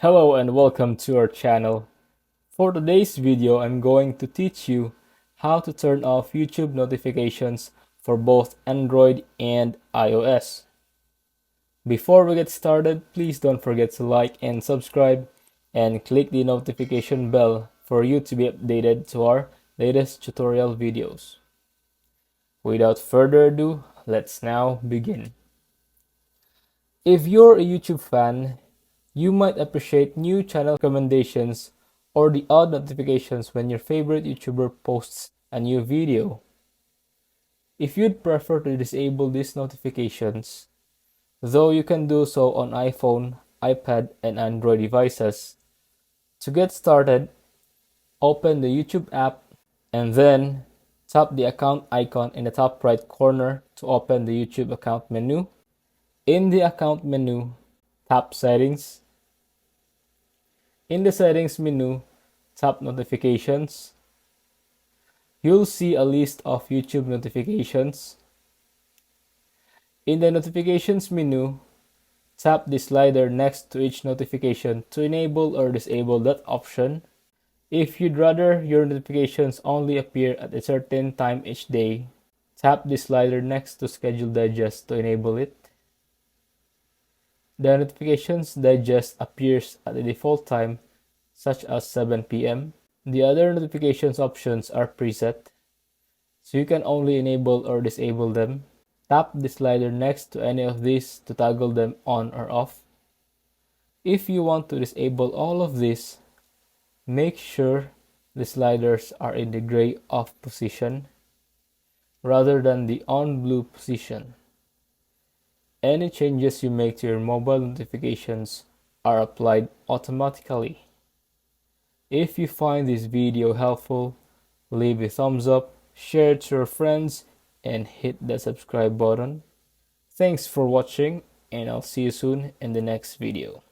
Hello and welcome to our channel. For today's video, I'm going to teach you how to turn off YouTube notifications for both Android and iOS. Before we get started, please don't forget to like and subscribe and click the notification bell for you to be updated to our latest tutorial videos. Without further ado, let's now begin. If you're a YouTube fan, you might appreciate new channel recommendations or the odd notifications when your favorite YouTuber posts a new video. If you'd prefer to disable these notifications, though you can do so on iPhone, iPad, and Android devices, to get started, open the YouTube app and then tap the account icon in the top right corner to open the YouTube account menu. In the account menu, tap Settings. In the Settings menu, tap Notifications. You'll see a list of YouTube notifications. In the Notifications menu, tap the slider next to each notification to enable or disable that option. If you'd rather your notifications only appear at a certain time each day, tap the slider next to Schedule Digest to enable it. The Notifications Digest appears at the default time, such as 7 p.m. The other notifications options are preset, so you can only enable or disable them. Tap the slider next to any of these to toggle them on or off. If you want to disable all of these, make sure the sliders are in the gray off position rather than the on blue position. Any changes you make to your mobile notifications are applied automatically. If you find this video helpful, leave a thumbs up, share it to your friends, and hit the subscribe button. Thanks for watching, and I'll see you soon in the next video.